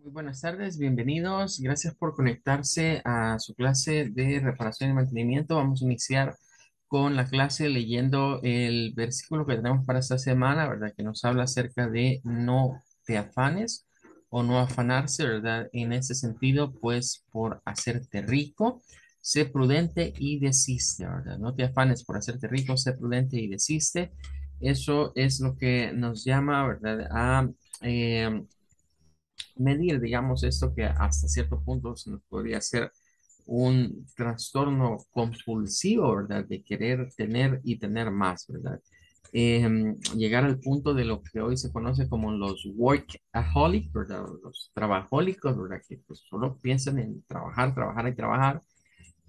Muy buenas tardes, bienvenidos. Gracias por conectarse a su clase de reparación y mantenimiento. Vamos a iniciar con la clase leyendo el versículo que tenemos para esta semana, ¿verdad? Que nos habla acerca de no te afanes o no afanarse, ¿verdad? En ese sentido, pues por hacerte rico, sé prudente y desiste, ¿verdad? No te afanes por hacerte rico, sé prudente y desiste. Eso es lo que nos llama, ¿verdad? A medir, digamos, esto que hasta cierto punto se nos podría hacer un trastorno compulsivo, ¿verdad? De querer tener y tener más, ¿verdad? Llegar al punto de lo que hoy se conoce como los workaholic, ¿verdad? Los trabajólicos, ¿verdad? Que pues solo piensan en trabajar, trabajar y trabajar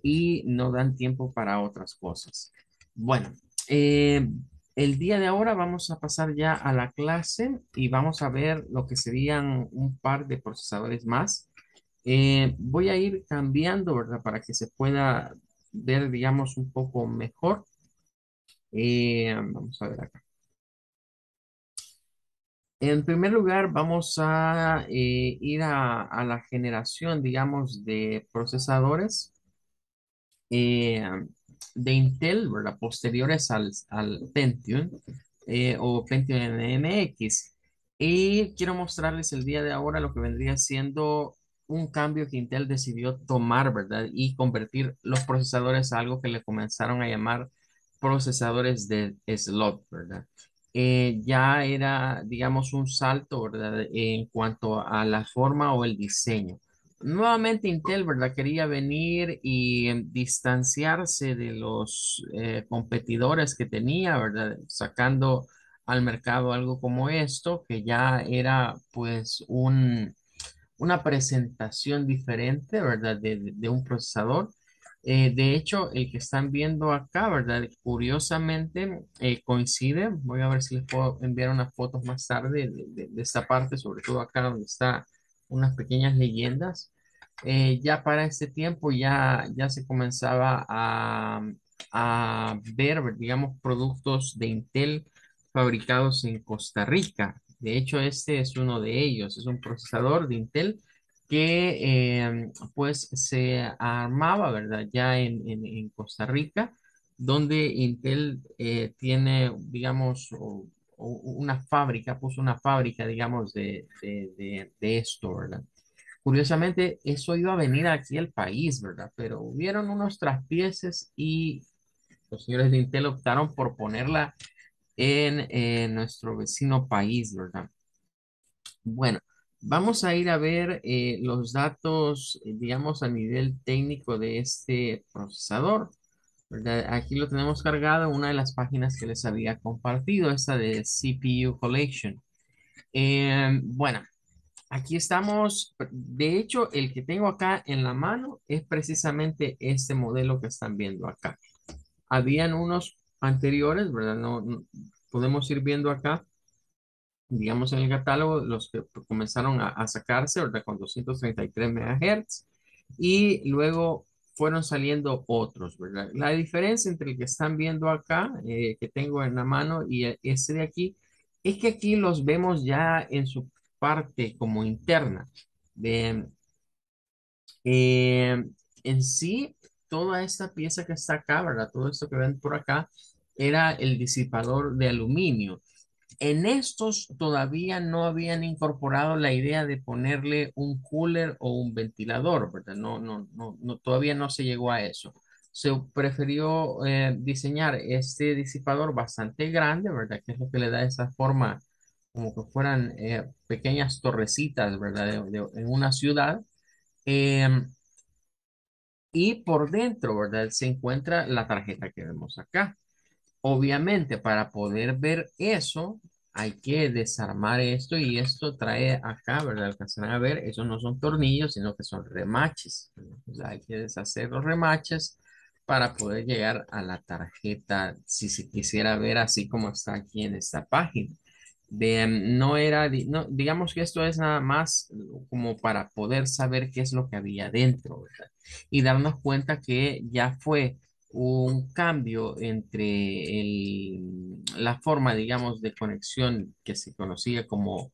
y no dan tiempo para otras cosas. Bueno, eh, el día de ahora vamos a pasar ya a la clase y vamos a ver lo que serían un par de procesadores más. Voy a ir cambiando, ¿verdad? Para que se pueda ver, digamos, un poco mejor. Vamos a ver acá. En primer lugar, vamos a ir a la generación, digamos, de procesadores. eh, de Intel, ¿verdad? Posteriores al Pentium o Pentium NX. Y quiero mostrarles el día de ahora lo que vendría siendo un cambio que Intel decidió tomar, ¿verdad? Y convertir los procesadores a algo que le comenzaron a llamar procesadores de slot, ¿verdad? Ya era, digamos, un salto, ¿verdad? En cuanto a la forma o el diseño. Nuevamente Intel, ¿verdad? Quería venir y distanciarse de los competidores que tenía, ¿verdad? Sacando al mercado algo como esto, que ya era pues una presentación diferente, ¿verdad? De un procesador. De hecho, el que están viendo acá, ¿verdad? Curiosamente coincide. Voy a ver si les puedo enviar unas fotos más tarde de esta parte, sobre todo acá donde está unas pequeñas leyendas. Ya para este tiempo ya se comenzaba a ver, digamos, productos de Intel fabricados en Costa Rica. De hecho, este es uno de ellos. Es un procesador de Intel que pues se armaba, ¿verdad? Ya en Costa Rica, donde Intel tiene, digamos, una fábrica, puso una fábrica, digamos, de esto, ¿verdad? Curiosamente, eso iba a venir aquí al país, ¿verdad? Pero hubieron unos traspieces y los señores de Intel optaron por ponerla en nuestro vecino país, ¿verdad? Bueno, vamos a ir a ver los datos, digamos, a nivel técnico de este procesador, ¿verdad? Aquí lo tenemos cargado en una de las páginas que les había compartido, esta de CPU Collection. Bueno, aquí estamos. De hecho, el que tengo acá en la mano es precisamente este modelo que están viendo acá. Habían unos anteriores, ¿verdad? Podemos ir viendo acá, digamos en el catálogo, los que comenzaron a sacarse, ¿verdad? Con 233 MHz y luego fueron saliendo otros, ¿verdad? La diferencia entre el que están viendo acá, que tengo en la mano, y este de aquí, es que aquí los vemos ya en su parte como interna. De, eh, en sí, toda esta pieza que está acá, ¿verdad? Todo esto que ven por acá era el disipador de aluminio. En estos todavía no habían incorporado la idea de ponerle un cooler o un ventilador, ¿verdad? Todavía no se llegó a eso. Se prefirió diseñar este disipador bastante grande, ¿verdad? Que es lo que le da esa forma como que fueran pequeñas torrecitas, ¿verdad? En una ciudad. Em, y por dentro, ¿verdad? Se encuentra la tarjeta que vemos acá. Obviamente, para poder ver eso, hay que desarmar esto y esto trae acá, ¿verdad? Alcanzan a ver, esos no son tornillos, sino que son remaches. O sea, hay que deshacer los remaches para poder llegar a la tarjeta, si se quisiera ver así como está aquí en esta página. No era, no, digamos que esto es nada más como para poder saber qué es lo que había dentro, ¿verdad? Y darnos cuenta que ya fue un cambio entre la forma, digamos, de conexión que se conocía como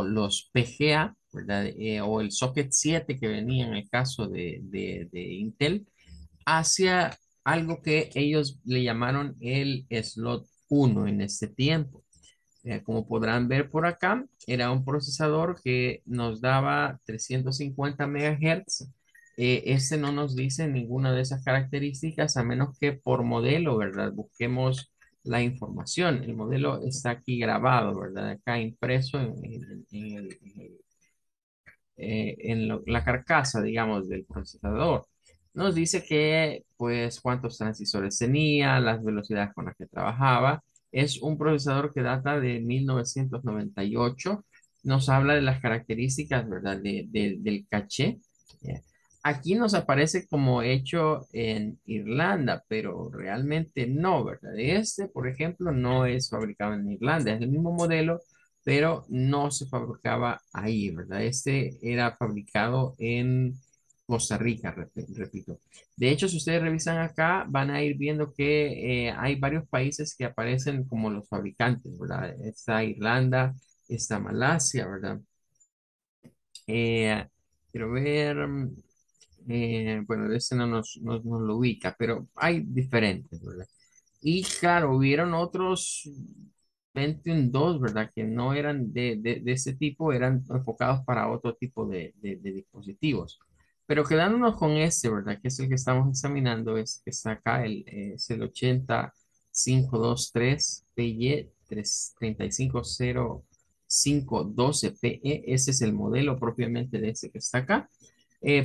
los PGA, ¿verdad? O el socket 7 que venía en el caso de Intel, hacia algo que ellos le llamaron el slot 1 en este tiempo. Como podrán ver por acá, era un procesador que nos daba 350 MHz. Este no nos dice ninguna de esas características a menos que por modelo, ¿verdad? Busquemos la información. El modelo está aquí grabado, ¿verdad? Acá impreso la carcasa, digamos, del procesador. Nos dice que, pues, cuántos transistores tenía, las velocidades con las que trabajaba. Es un procesador que data de 1998. Nos habla de las características, ¿verdad? Del caché. Eh, Aquí nos aparece como hecho en Irlanda, pero realmente no, ¿verdad? Este, por ejemplo, no es fabricado en Irlanda, es el mismo modelo, pero no se fabricaba ahí, ¿verdad? Este era fabricado en Costa Rica, repito. De hecho, si ustedes revisan acá, van a ir viendo que hay varios países que aparecen como los fabricantes, ¿verdad? Está Irlanda, está Malasia, ¿verdad? Eh, quiero ver, bueno, este no nos lo ubica, pero hay diferentes, ¿verdad? Y claro, hubieron otros 21.2, ¿verdad? Que no eran de ese tipo, eran enfocados para otro tipo de dispositivos. Pero quedándonos con este, ¿verdad? Que es el que estamos examinando, es que está acá, es el 80523 PY 35012PE. Ese es el modelo propiamente de ese que está acá.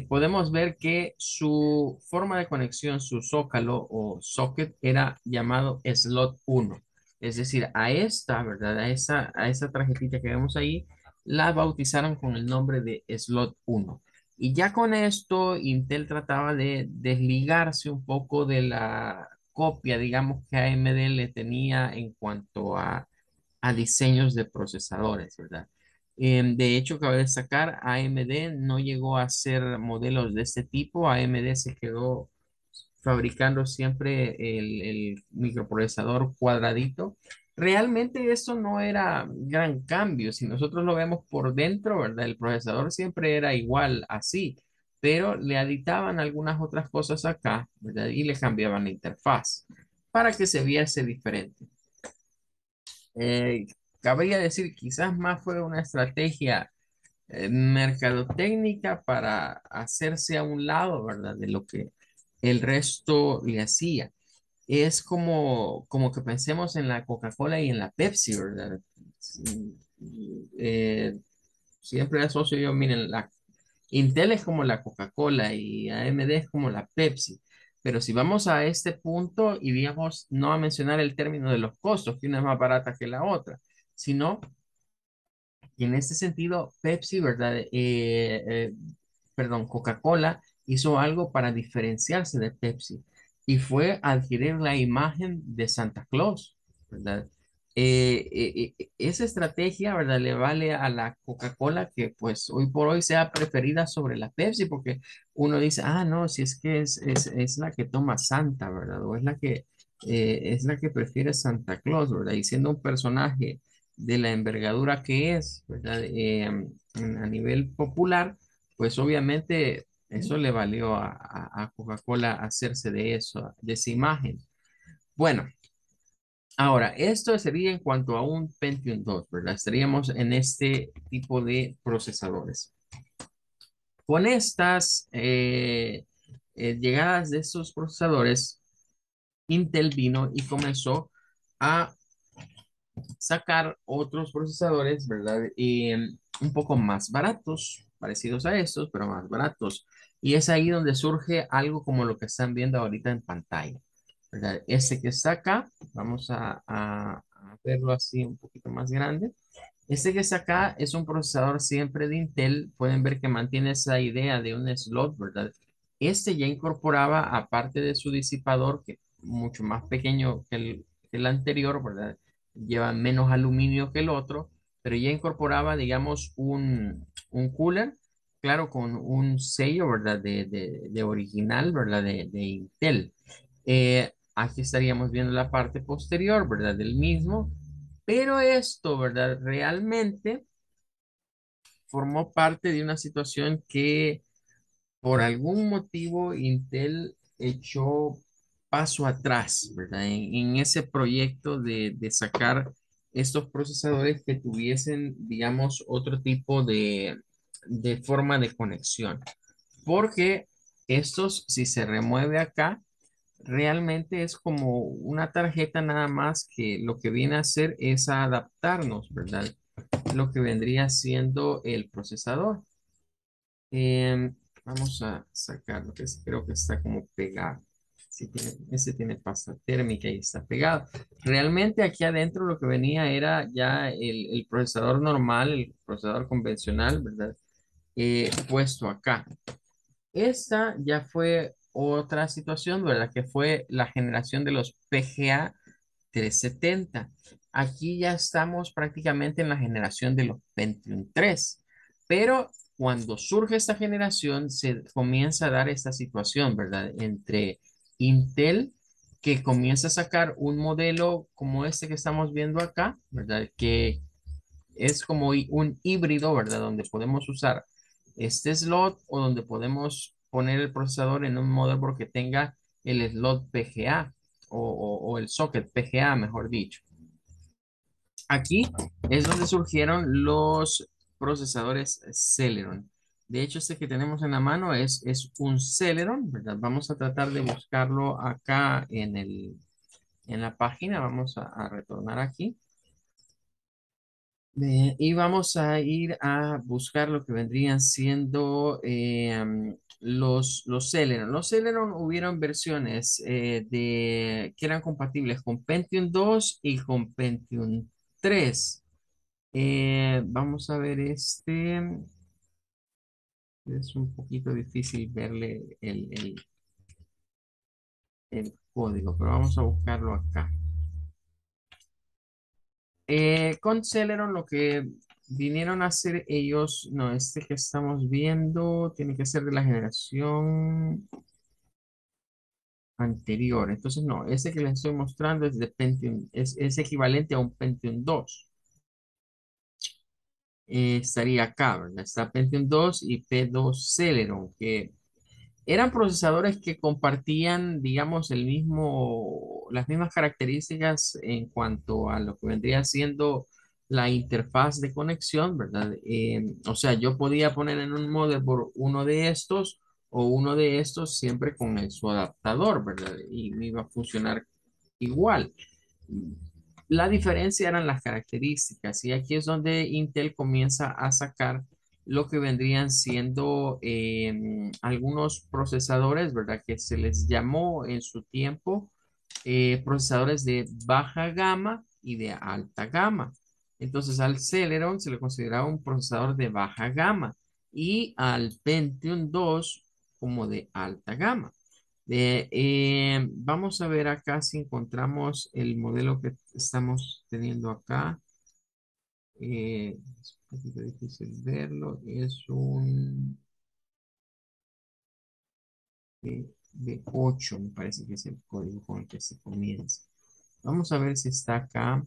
Podemos ver que su forma de conexión, su zócalo o socket era llamado slot 1. Es decir, a esta, ¿verdad? A esa tarjetita que vemos ahí, la bautizaron con el nombre de slot 1. Y ya con esto, Intel trataba de desligarse un poco de la copia, digamos, que AMD le tenía en cuanto a diseños de procesadores, ¿verdad? De hecho, cabe destacar, AMD no llegó a hacer modelos de este tipo. AMD se quedó fabricando siempre el microprocesador cuadradito. Realmente eso no era gran cambio. Si nosotros lo vemos por dentro, ¿verdad? El procesador siempre era igual así, pero le aditaban algunas otras cosas acá, ¿verdad? Y le cambiaban la interfaz para que se viese diferente. Eh, Cabría decir, quizás más fue una estrategia mercadotécnica para hacerse a un lado, ¿verdad? De lo que el resto le hacía. Es como que pensemos en la Coca-Cola y en la Pepsi, ¿verdad? Eh, Siempre asocio yo, miren, Intel es como la Coca-Cola y AMD es como la Pepsi. Pero si vamos a este punto y digamos, no a mencionar el término de los costos, que una es más barata que la otra, sino y en este sentido, Pepsi, ¿verdad? Perdón, Coca-Cola hizo algo para diferenciarse de Pepsi y fue adquirir la imagen de Santa Claus, ¿verdad? Esa estrategia, ¿verdad? Le vale a la Coca-Cola que pues hoy por hoy sea preferida sobre la Pepsi porque uno dice, ah, no, si es que es la que toma Santa, ¿verdad? O es la que prefiere Santa Claus, ¿verdad? Y siendo un personaje de la envergadura que es, ¿verdad? A nivel popular, pues obviamente eso le valió a Coca-Cola hacerse de eso, de esa imagen. Bueno, ahora, esto sería en cuanto a un Pentium 2, ¿verdad? Estaríamos en este tipo de procesadores. Con estas llegadas de estos procesadores, Intel vino y comenzó a sacar otros procesadores, ¿verdad? Un poco más baratos, parecidos a estos, pero más baratos. Y es ahí donde surge algo como lo que están viendo ahorita en pantalla, ¿verdad? Este que está acá, vamos a verlo así un poquito más grande. Este que está acá es un procesador siempre de Intel. Pueden ver que mantiene esa idea de un slot, ¿verdad? Este ya incorporaba, aparte de su disipador, que es mucho más pequeño que el anterior, ¿verdad? Lleva menos aluminio que el otro, pero ya incorporaba, digamos, un cooler, claro, con un sello, ¿verdad? De original, ¿verdad? De Intel. Aquí estaríamos viendo la parte posterior, ¿verdad? Del mismo. Pero esto, ¿verdad? Realmente formó parte de una situación que por algún motivo Intel echó paso atrás, ¿verdad? En ese proyecto de sacar estos procesadores que tuviesen, digamos, otro tipo de forma de conexión. Porque estos, si se remueve acá, realmente es como una tarjeta nada más que lo que viene a hacer es a adaptarnos, ¿verdad? Lo que vendría siendo el procesador. Vamos a sacar lo que creo que está como pegado. Ese tiene pasta térmica y está pegado. Realmente aquí adentro lo que venía era ya el procesador normal, el procesador convencional, ¿verdad? Puesto acá. Esta ya fue otra situación, ¿verdad? Que fue la generación de los PGA 370. Aquí ya estamos prácticamente en la generación de los Pentium 3, pero cuando surge esta generación se comienza a dar esta situación, ¿verdad? Entre Intel, que comienza a sacar un modelo como este que estamos viendo acá, ¿verdad? Que es como un híbrido, ¿verdad? Donde podemos usar este slot o donde podemos poner el procesador en un motherboard que tenga el slot PGA o el socket PGA, mejor dicho. Aquí es donde surgieron los procesadores Celeron. De hecho, este que tenemos en la mano es un Celeron, ¿verdad? Vamos a tratar de buscarlo acá en la página. Vamos a retornar aquí. Y vamos a ir a buscar lo que vendrían siendo los Celeron. Los Celeron hubieron versiones que eran compatibles con Pentium 2 y con Pentium 3. Vamos a ver este. Es un poquito difícil verle el código, pero vamos a buscarlo acá. Con Celeron lo que vinieron a hacer ellos, no, este que estamos viendo tiene que ser de la generación anterior. Entonces, no, este que les estoy mostrando es de Pentium, es equivalente a un Pentium 2. Estaría acá, ¿verdad? Está Pentium 2 y P2 Celeron, que eran procesadores que compartían, digamos, las mismas características en cuanto a lo que vendría siendo la interfaz de conexión, ¿verdad? O sea, yo podía poner en un motherboard uno de estos o uno de estos siempre con su adaptador, ¿verdad? Y me iba a funcionar igual. La diferencia eran las características y aquí es donde Intel comienza a sacar lo que vendrían siendo algunos procesadores, ¿verdad? Que se les llamó en su tiempo procesadores de baja gama y de alta gama. Entonces al Celeron se le consideraba un procesador de baja gama y al Pentium 2 como de alta gama. Vamos a ver acá si encontramos el modelo que estamos teniendo acá. Es un poquito difícil verlo. Es un de 8, me parece que es el código con el que se comienza. Vamos a ver si está acá.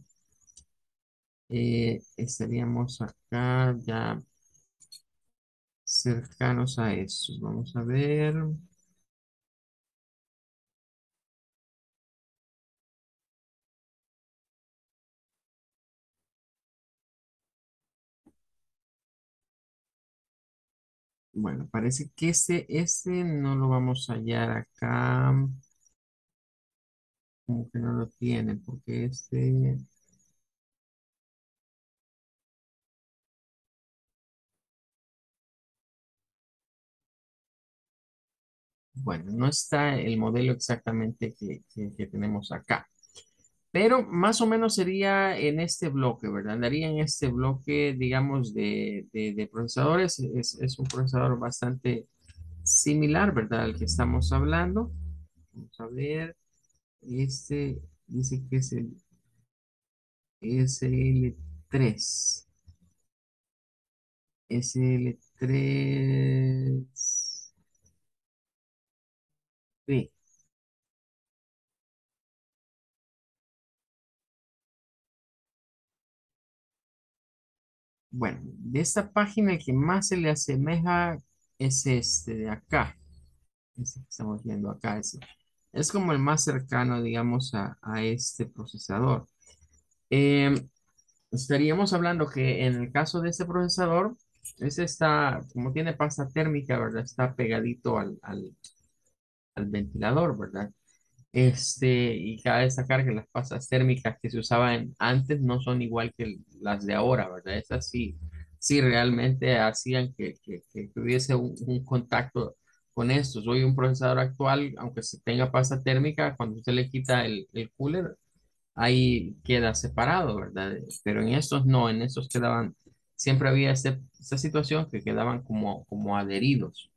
Estaríamos acá ya cercanos a eso. Vamos a ver. Bueno, parece que este no lo vamos a hallar acá. Como que no lo tiene, porque bueno, no está el modelo exactamente que tenemos acá. Pero más o menos sería en este bloque, ¿verdad? Andaría en este bloque, digamos, de procesadores. Es un procesador bastante similar, ¿verdad? Al que estamos hablando. Vamos a ver. Este dice que es el SL3. SL3B. Bueno, de esta página el que más se le asemeja es este de acá. Este que estamos viendo acá. Es como el más cercano, digamos, a este procesador. Eh, Estaríamos hablando que en el caso de este procesador, ese está, como tiene pasta térmica, ¿verdad? Está pegadito al ventilador, ¿verdad? Y cabe destacar que las pastas térmicas que se usaban antes no son igual que las de ahora, ¿verdad? Esas sí, sí realmente hacían que tuviese un contacto con estos. Hoy un procesador actual, aunque se tenga pasta térmica, cuando usted le quita el cooler, ahí queda separado, ¿verdad? Pero en estos no, en estos quedaban, siempre había esta situación que quedaban como adheridos.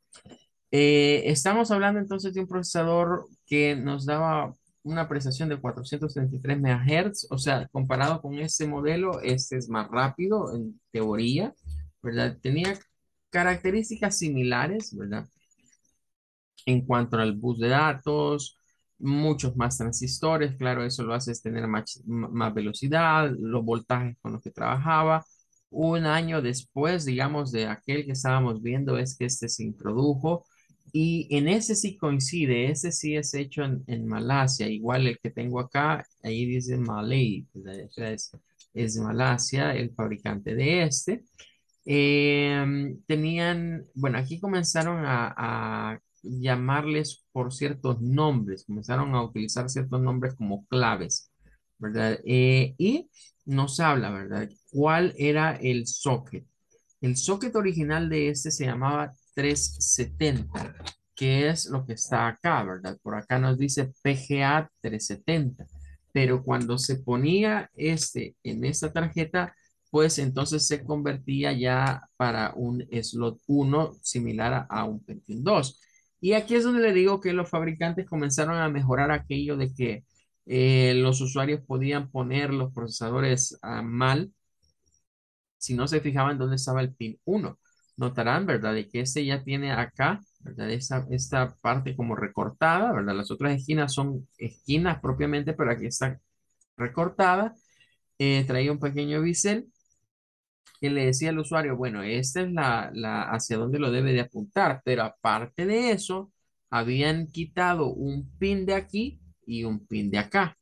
Estamos hablando entonces de un procesador que nos daba una prestación de 433 MHz, o sea, comparado con este modelo, este es más rápido en teoría, ¿verdad? Tenía características similares, ¿verdad? En cuanto al bus de datos, muchos más transistores, claro, eso lo hace es tener más velocidad, los voltajes con los que trabajaba. Un año después, digamos, de aquel que estábamos viendo, es que este se introdujo y en ese sí coincide, ese sí es hecho en Malasia, igual el que tengo acá, ahí dice Malay, o sea, es de Malasia, el fabricante de este. Tenían, bueno, aquí comenzaron a llamarles por ciertos nombres, comenzaron a utilizar ciertos nombres como claves, ¿verdad? Y nos habla, ¿verdad? ¿Cuál era el socket? El socket original de este se llamaba 370, que es lo que está acá, ¿verdad? Por acá nos dice PGA 370, pero cuando se ponía este en esta tarjeta, pues entonces se convertía ya para un slot uno similar a un Pentium 2. Y aquí es donde le digo que los fabricantes comenzaron a mejorar aquello de que los usuarios podían poner los procesadores mal si no se fijaban dónde estaba el pin uno. Notarán, ¿verdad? De que este ya tiene acá, ¿verdad? Esta parte como recortada, ¿verdad? Las otras esquinas son esquinas propiamente, pero aquí está recortada. Traía un pequeño bisel que le decía al usuario, bueno, esta es hacia dónde lo debe de apuntar, pero aparte de eso, habían quitado un pin de aquí y un pin de acá.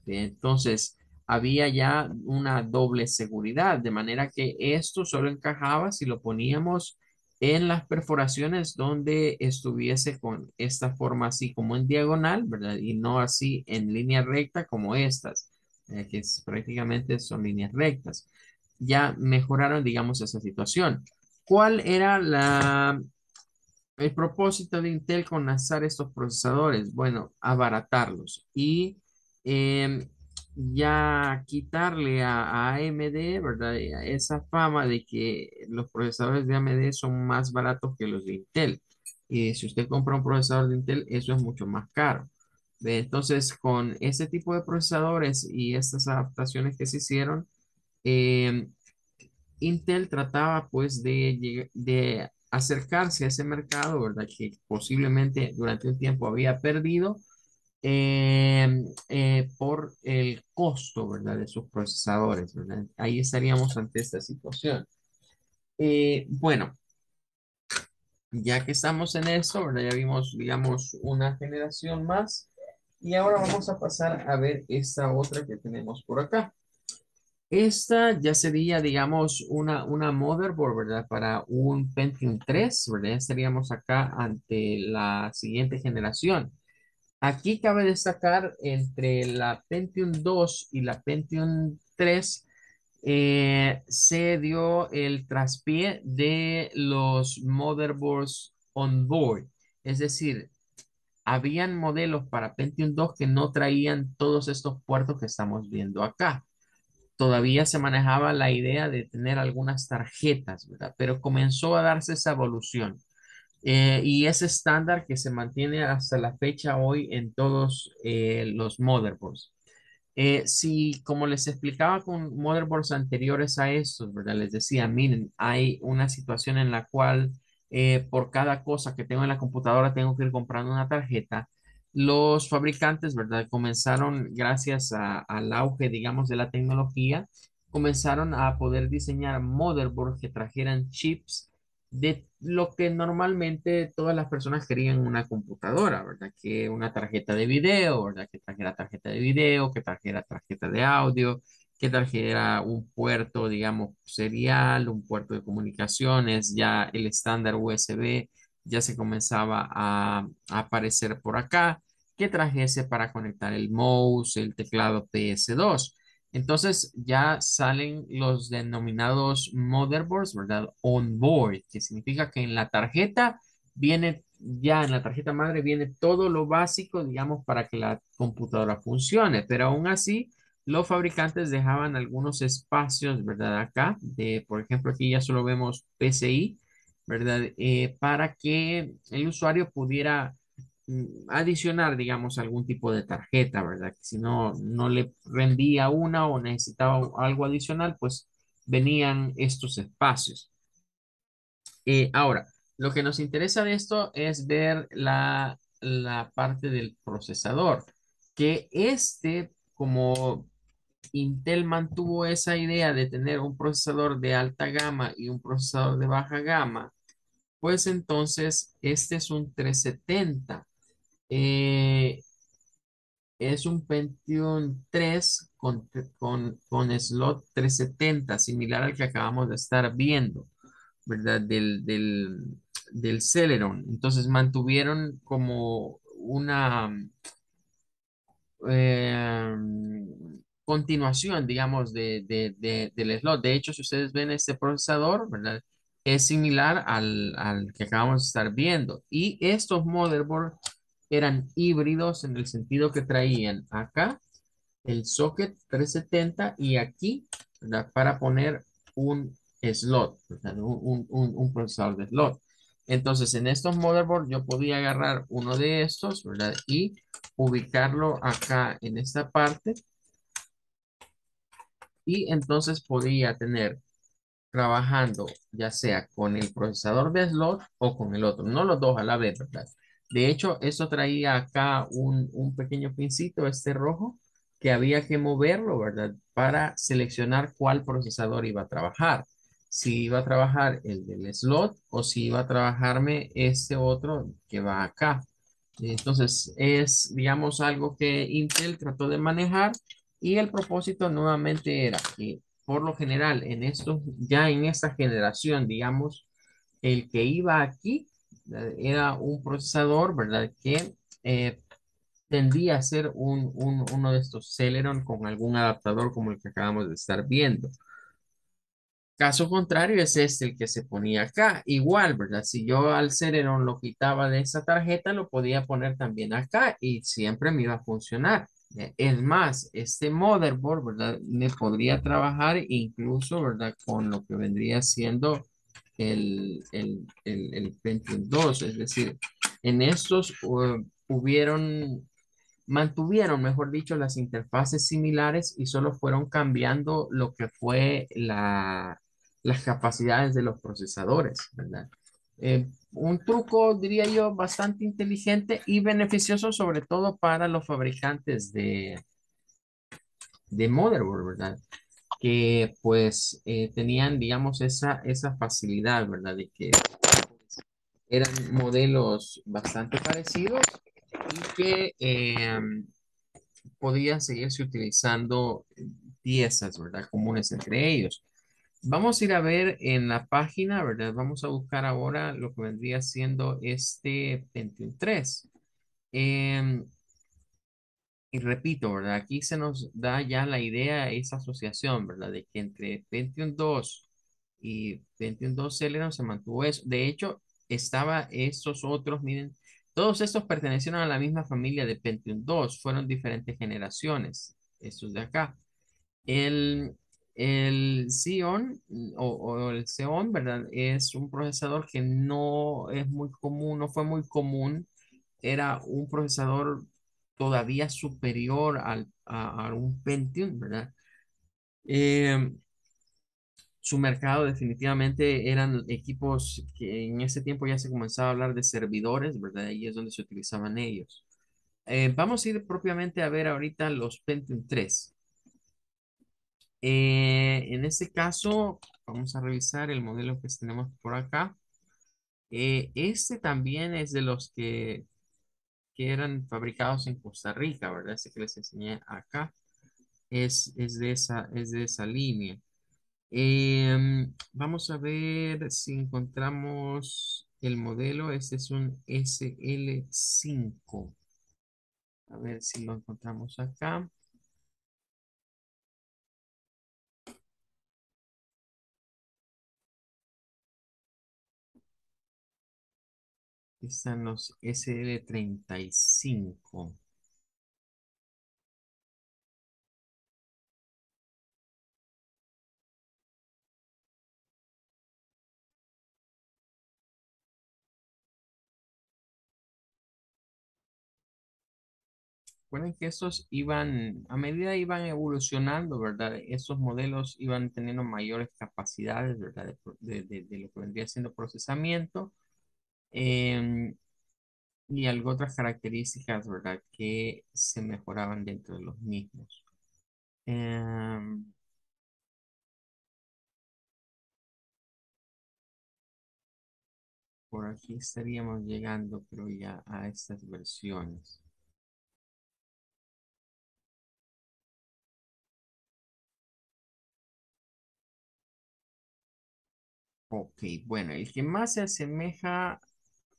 Entonces, había ya una doble seguridad, de manera que esto solo encajaba si lo poníamos en las perforaciones donde estuviese con esta forma así como en diagonal, ¿verdad? Y no así en línea recta como estas, prácticamente son líneas rectas. Ya mejoraron, digamos, esa situación. ¿Cuál era el propósito de Intel con lanzar estos procesadores? Bueno, abaratarlos y em, ya quitarle a AMD, ¿verdad? Esa fama de que los procesadores de AMD son más baratos que los de Intel. Y si usted compra un procesador de Intel, eso es mucho más caro. Entonces, con ese tipo de procesadores y estas adaptaciones que se hicieron, em, Intel trataba pues de acercarse a ese mercado, ¿verdad? Que posiblemente durante un tiempo había perdido por el costo, ¿verdad? De sus procesadores, ¿verdad? Ahí estaríamos ante esta situación. Bueno, ya que estamos en eso, ¿verdad? Ya vimos, digamos, una generación más y ahora vamos a pasar a ver esta otra que tenemos por acá. Esta ya sería, digamos, una motherboard, ¿verdad? Para un Pentium 3, ¿verdad? Ya estaríamos acá ante la siguiente generación. Aquí cabe destacar entre la Pentium 2 y la Pentium 3, se dio el traspié de los motherboards on board. Es decir, habían modelos para Pentium 2 que no traían todos estos puertos que estamos viendo acá. Todavía se manejaba la idea de tener algunas tarjetas, ¿verdad? Pero comenzó a darse esa evolución. Y ese estándar que se mantiene hasta la fecha hoy en todos los motherboards. Si, como les explicaba con motherboards anteriores a estos, ¿verdad? Les decía, miren, hay una situación en la cual por cada cosa que tengo en la computadora tengo que ir comprando una tarjeta. Los fabricantes, ¿verdad? Comenzaron, gracias al auge, digamos, de la tecnología, comenzaron a poder diseñar motherboards que trajeran chips de lo que normalmente todas las personas querían en una computadora, ¿verdad? Que una tarjeta de video, ¿verdad? Que trajera tarjeta de video, que trajera tarjeta de audio, que trajera un puerto, digamos, serial, un puerto de comunicaciones, ya el estándar USB ya se comenzaba a aparecer por acá, que trajese para conectar el mouse, el teclado PS2. Entonces ya salen los denominados motherboards, ¿verdad? On board, que significa que en la tarjeta viene, ya en la tarjeta madre viene todo lo básico, digamos, para que la computadora funcione, pero aún así los fabricantes dejaban algunos espacios, ¿verdad? Acá, por ejemplo, aquí ya solo vemos PCI, ¿verdad? Para que el usuario pudiera adicionar, digamos, algún tipo de tarjeta, ¿verdad? Que si no le rendía una o necesitaba algo adicional, pues venían estos espacios. Ahora, lo que nos interesa de esto es ver la parte del procesador, que como Intel mantuvo esa idea de tener un procesador de alta gama y un procesador de baja gama, pues entonces este es un 370. Eh, es un Pentium 3 con slot 370, similar al que acabamos de estar viendo, ¿verdad? Del Celeron. Entonces mantuvieron como una eh, continuación, digamos, del slot. De hecho, si ustedes ven este procesador, ¿verdad? Es similar al que acabamos de estar viendo. Y estos motherboards eran híbridos en el sentido que traían acá el socket 370 y aquí, ¿verdad? Para poner un slot, ¿verdad? Un procesador de slot. Entonces, en estos motherboards yo podía agarrar uno de estos, ¿verdad? Y ubicarlo acá en esta parte y entonces podía tener trabajando ya sea con el procesador de slot o con el otro, no los dos a la vez, ¿verdad? De hecho, eso traía acá un pequeño pincito, este rojo, que había que moverlo, ¿verdad? Para seleccionar cuál procesador iba a trabajar. Si iba a trabajar el del slot o si iba a trabajarme este otro que va acá. Entonces, es, digamos, algo que Intel trató de manejar y el propósito nuevamente era que por lo general, ya en esta generación, digamos, el que iba aquí era un procesador, ¿verdad? Que eh, tendía a ser uno de estos Celeron con algún adaptador como el que acabamos de estar viendo. Caso contrario es este el que se ponía acá. Igual, ¿verdad? Si yo al Celeron lo quitaba de esa tarjeta, lo podía poner también acá y siempre me iba a funcionar. Es más, este motherboard, ¿verdad? Me podría trabajar incluso, ¿verdad? Con lo que vendría siendo el Pentium 2. Es decir, en estos mantuvieron, mejor dicho, las interfaces similares y solo fueron cambiando lo que fue las capacidades de los procesadores, ¿verdad? Un truco, diría yo, bastante inteligente y beneficioso, sobre todo para los fabricantes de motherboard, ¿verdad? Que pues tenían, digamos, esa facilidad, ¿verdad? De que eran modelos bastante parecidos y que podían seguirse utilizando piezas, ¿verdad? Comunes entre ellos. Vamos a ir a ver en la página, ¿verdad? Vamos a buscar ahora lo que vendría siendo este Pentium 3. Em, y repito, ¿verdad? Aquí se nos da ya la idea, esa asociación, ¿verdad? De que entre Pentium 2 y Pentium 2 Celeron se mantuvo eso. De hecho, estaba estos otros, miren, todos estos pertenecieron a la misma familia de Pentium 2, fueron diferentes generaciones, estos de acá. El, el Xeon o el Xeon, ¿verdad? Es un procesador que no es muy común, no fue muy común. Era un procesador todavía superior a un Pentium, ¿verdad? Eh, Su mercado definitivamente eran equipos que en ese tiempo ya se comenzaba a hablar de servidores, ¿verdad? Ahí es donde se utilizaban ellos. Vamos a ir propiamente a ver ahorita los Pentium 3. En este caso, vamos a revisar el modelo que tenemos por acá. Este también es de los que eran fabricados en Costa Rica, ¿verdad? Ese que les enseñé acá es de esa línea. Vamos a ver si encontramos el modelo. Este es un SL5. A ver si lo encontramos acá. Están los SL35. Recuerden que estos iban, a medida iban evolucionando, ¿verdad? Estos modelos iban teniendo mayores capacidades, ¿verdad? De lo que vendría siendo procesamiento em, y algo otras características, ¿verdad? Que se mejoraban dentro de los mismos. Em, por aquí estaríamos llegando, pero ya a estas versiones. Ok, bueno, el que más se asemeja,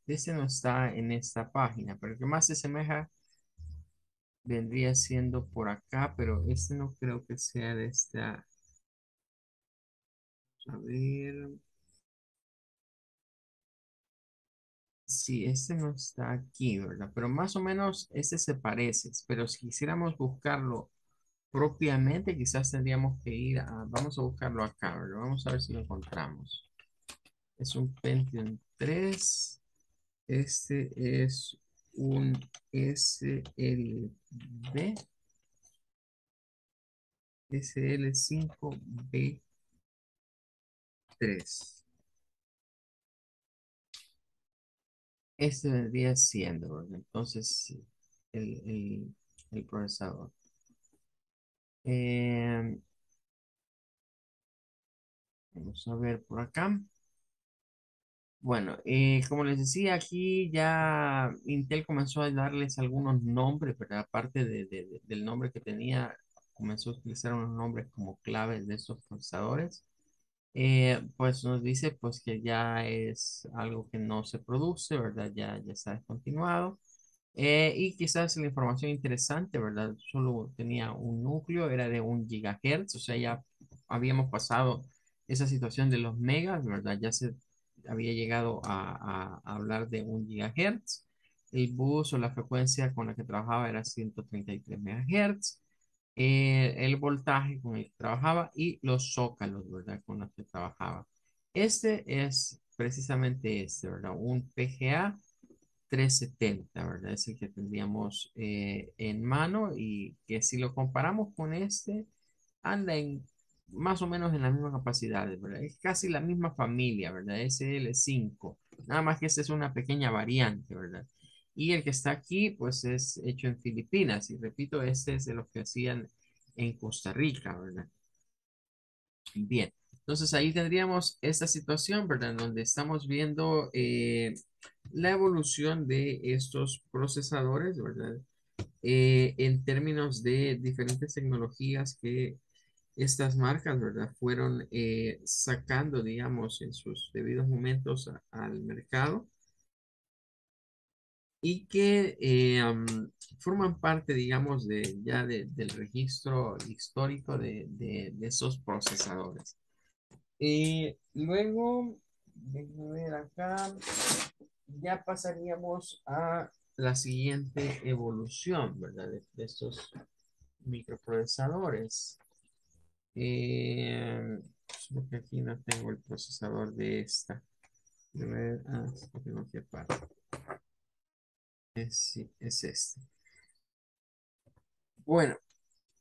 ese no está en esta página, pero el que más se asemeja vendría siendo por acá, pero este no creo que sea de esta. A ver, sí, este no está aquí, ¿verdad? Pero más o menos este se parece, pero si quisiéramos buscarlo propiamente, quizás tendríamos que ir a, vamos a buscarlo acá, ¿verdad? Vamos a ver si lo encontramos. Es un Pentium 3. Este es un SLB, SL5B3. Este vendría siendo, ¿verdad? Entonces, sí, el procesador. Eh, Vamos a ver por acá. Bueno, como les decía, aquí ya Intel comenzó a darles algunos nombres, ¿verdad? Aparte del nombre que tenía, comenzó a utilizar unos nombres como claves de estos procesadores. Pues nos dice pues que ya es algo que no se produce, ¿verdad? Ya está descontinuado. Y quizás la información interesante, ¿verdad? Solo tenía un núcleo, era de 1 GHz, o sea, ya habíamos pasado esa situación de los megas, ¿verdad? Ya se había llegado a hablar de 1 GHz. El bus o la frecuencia con la que trabajaba era 133 MHz. El voltaje con el que trabajaba y los zócalos, ¿verdad? Con los que trabajaba. Este es precisamente este, ¿verdad? Un PGA 370, ¿verdad? Es el que tendríamos en mano y que si lo comparamos con este, anda en más o menos en las mismas capacidades, ¿verdad? Es casi la misma familia, ¿verdad? SL5, nada más que esta es una pequeña variante, ¿verdad? Y el que está aquí, pues es hecho en Filipinas, y repito, este es de los que hacían en Costa Rica, ¿verdad? Bien, entonces ahí tendríamos esta situación, ¿verdad? En donde estamos viendo la evolución de estos procesadores, ¿verdad? En términos de diferentes tecnologías que estas marcas, ¿verdad? Fueron sacando, digamos, en sus debidos momentos al mercado y que forman parte, digamos, del registro histórico de esos procesadores. Luego, déjenme ver acá, ya pasaríamos a la siguiente evolución, ¿verdad? De estos microprocesadores. Solo que aquí no tengo el procesador de esta. Sí, lo tengo aquí aparte. Sí, es este. Bueno,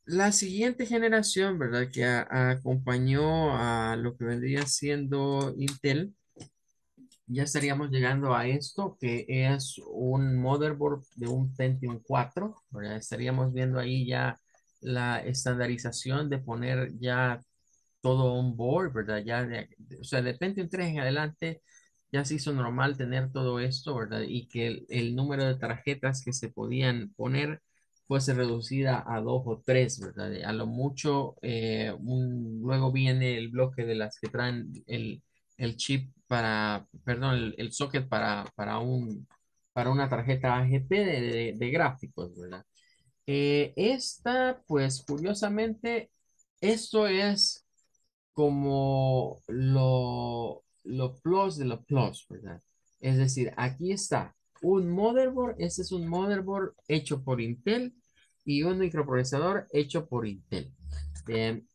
la siguiente generación, ¿verdad? Que acompañó a lo que vendría siendo Intel. Ya estaríamos llegando a esto, que es un motherboard de un Pentium 4, ¿verdad? Estaríamos viendo ahí ya la estandarización de poner ya todo on board, ¿verdad? O sea, de Pentium 3 en adelante ya se hizo normal tener todo esto, ¿verdad? Y que el número de tarjetas que se podían poner fuese reducida a dos o tres, ¿verdad? A lo mucho, luego viene el bloque de las que traen el chip perdón, el socket para una tarjeta AGP de gráficos, ¿verdad? Pues curiosamente, esto es como lo plus de lo plus, ¿verdad? Es decir, aquí está un motherboard, este es un motherboard hecho por Intel y un microprocesador hecho por Intel.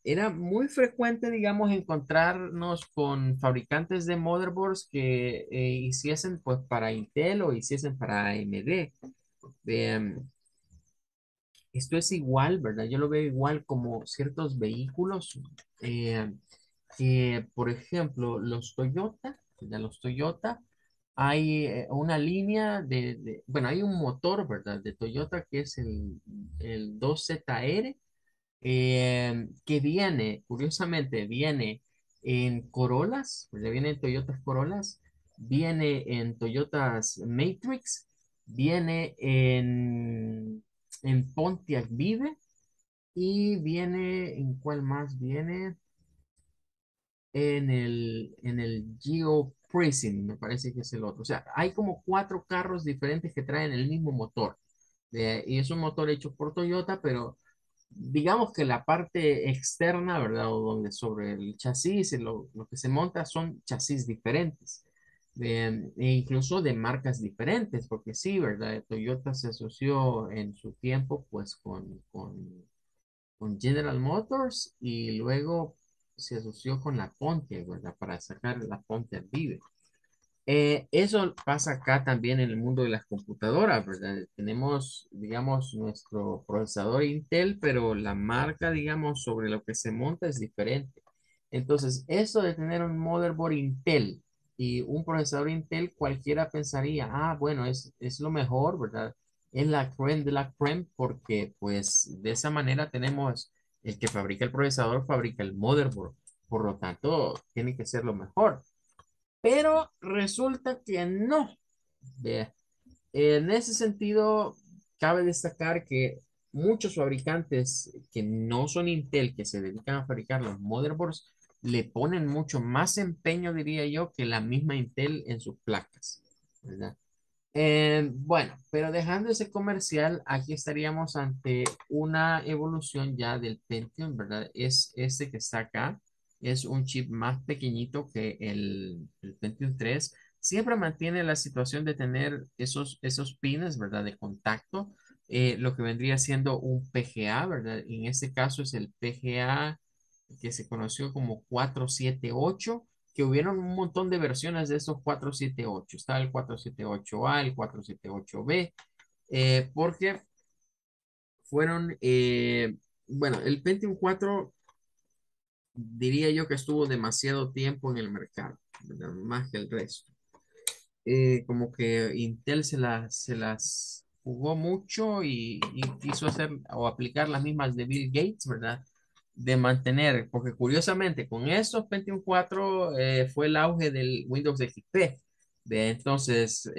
Era muy frecuente, digamos, encontrarnos con fabricantes de motherboards que hiciesen pues para Intel o hiciesen para AMD. Em, Esto es igual, ¿verdad? Yo lo veo igual como ciertos vehículos. eh, que, por ejemplo, los Toyota, de los Toyota, hay una línea bueno, hay un motor, ¿verdad? De Toyota que es el 2ZR, que viene, curiosamente, viene en Corollas, ¿verdad? Viene en Toyotas Corollas, viene en Toyotas Matrix, viene en Pontiac Vive y viene, ¿en cuál más viene? En el Geo Prism, me parece que es el otro. O sea, hay como cuatro carros diferentes que traen el mismo motor. Y es un motor hecho por Toyota, pero digamos que la parte externa, ¿verdad? O donde sobre el chasis, lo que se monta son chasis diferentes. E incluso de marcas diferentes, porque sí, ¿verdad? Toyota se asoció en su tiempo, pues, con General Motors y luego se asoció con la Pontiac, ¿verdad? Para sacar la Pontiac Vive. Eso pasa acá también en el mundo de las computadoras, ¿verdad? Tenemos, digamos, nuestro procesador Intel, pero la marca, digamos, sobre lo que se monta es diferente. Entonces, eso de tener un motherboard Intel y un procesador Intel, cualquiera pensaría, ah, bueno, es lo mejor, ¿verdad? Es la crème de la crème porque, pues, de esa manera tenemos el que fabrica el procesador, fabrica el motherboard. Por lo tanto, tiene que ser lo mejor. Pero resulta que no. Vea, en ese sentido, cabe destacar que muchos fabricantes que no son Intel, que se dedican a fabricar los motherboards, le ponen mucho más empeño, diría yo, que la misma Intel en sus placas, ¿verdad? Bueno, pero dejando ese comercial, aquí estaríamos ante una evolución ya del Pentium, ¿verdad? Es este que está acá, es un chip más pequeñito que el Pentium 3. Siempre mantiene la situación de tener esos pines, ¿verdad? De contacto, lo que vendría siendo un PGA, ¿verdad? En este caso es el PGA que se conoció como 478, que hubieron un montón de versiones de esos 478. Estaba el 478A, el 478B, porque fueron, bueno, el Pentium 4 diría yo que estuvo demasiado tiempo en el mercado, ¿verdad? Más que el resto. Como que Intel se las jugó mucho y quiso hacer o aplicar las mismas de Bill Gates, ¿verdad? De mantener, porque curiosamente con estos Pentium 4 fue el auge del Windows XP. Entonces,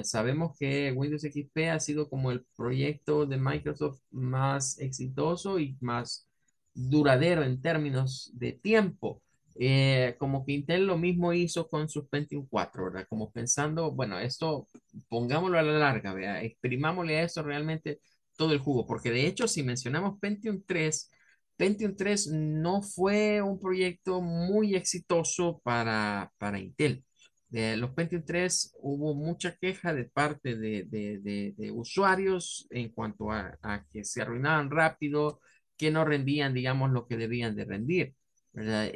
sabemos que Windows XP ha sido como el proyecto de Microsoft más exitoso y más duradero en términos de tiempo. Como que Intel lo mismo hizo con sus Pentium 4, ¿verdad? Como pensando, bueno, esto pongámoslo a la larga, ¿verdad? Exprimámosle a esto realmente todo el jugo, porque de hecho, si mencionamos Pentium 3 no fue un proyecto muy exitoso para Intel. Los Pentium 3 hubo mucha queja de parte de usuarios en cuanto a que se arruinaban rápido, que no rendían, digamos, lo que debían de rendir. ¿Verdad?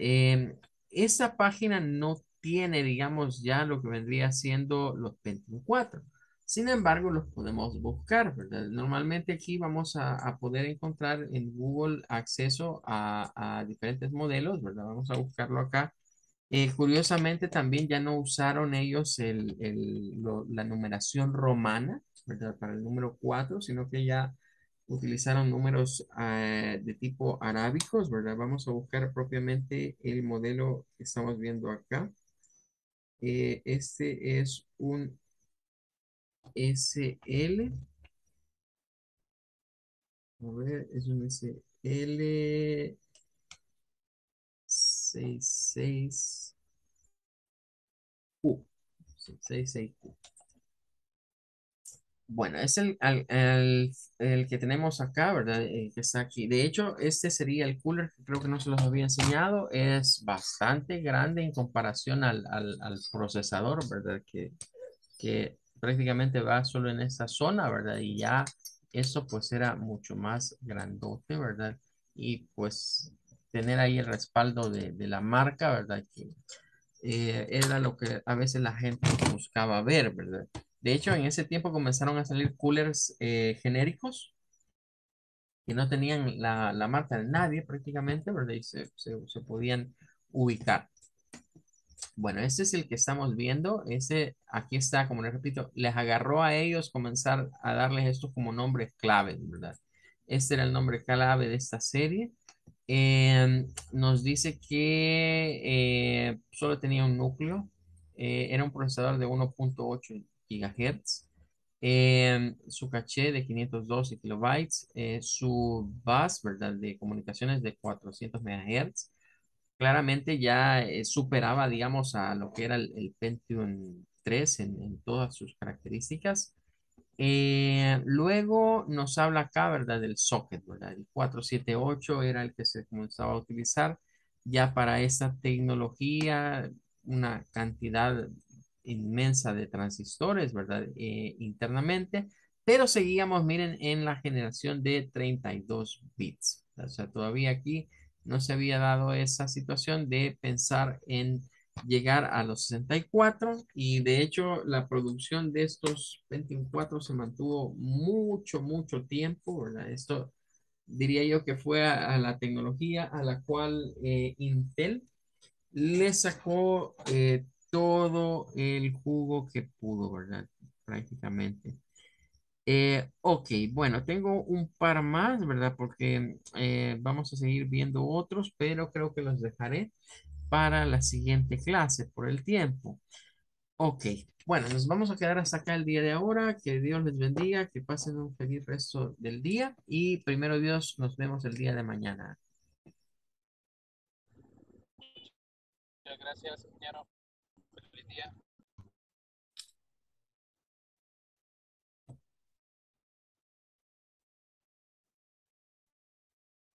Esa página no tiene, digamos, ya lo que vendría siendo los Pentium 4. Sin embargo, los podemos buscar, ¿verdad? Normalmente aquí vamos a poder encontrar en Google acceso a diferentes modelos, ¿verdad? Vamos a buscarlo acá. Curiosamente, también ya no usaron ellos la numeración romana, ¿verdad? Para el número 4, sino que ya utilizaron números de tipo arábicos, ¿verdad? Vamos a buscar propiamente el modelo que estamos viendo acá. Este es un SL, a ver, es un SL 66Q. Sí, 66Q. Bueno, es el que tenemos acá, ¿verdad? El que está aquí. De hecho, este sería el cooler que creo que no se los había enseñado. Es bastante grande en comparación al procesador, ¿verdad? Que prácticamente va solo en esta zona, ¿verdad? Y ya eso pues era mucho más grandote, ¿verdad? Y pues tener ahí el respaldo de la marca, ¿verdad? Que era lo que a veces la gente buscaba ver, ¿verdad? De hecho, en ese tiempo comenzaron a salir coolers genéricos que no tenían la marca de nadie prácticamente, ¿verdad? Y se podían ubicar. Bueno, este es el que estamos viendo. Ese, aquí está, como les repito, les agarró a ellos comenzar a darles estos como nombres claves, ¿verdad? Este era el nombre clave de esta serie. Nos dice que solo tenía un núcleo. Era un procesador de 1.8 gigahertz. Su caché de 512 kilobytes. Su bus, ¿verdad? De comunicaciones de 400 megahertz. Claramente ya superaba, digamos, a lo que era el Pentium 3 en todas sus características. Luego nos habla acá, ¿verdad? Del socket, ¿verdad? El 478 era el que se comenzaba a utilizar ya para esta tecnología, una cantidad inmensa de transistores, ¿verdad? Internamente, pero seguíamos, miren, en la generación de 32 bits. O sea, todavía aquí no se había dado esa situación de pensar en llegar a los 64 y de hecho la producción de estos 24 se mantuvo mucho, mucho tiempo, ¿verdad? Esto diría yo que fue a la tecnología a la cual Intel le sacó todo el jugo que pudo, ¿verdad? Prácticamente. Ok, bueno, tengo un par más, ¿verdad? Porque vamos a seguir viendo otros, pero creo que los dejaré para la siguiente clase por el tiempo. Ok, bueno, nos vamos a quedar hasta acá el día de ahora. Que Dios les bendiga, que pasen un feliz resto del día y primero Dios, nos vemos el día de mañana. Muchas gracias, ingeniero. Feliz día.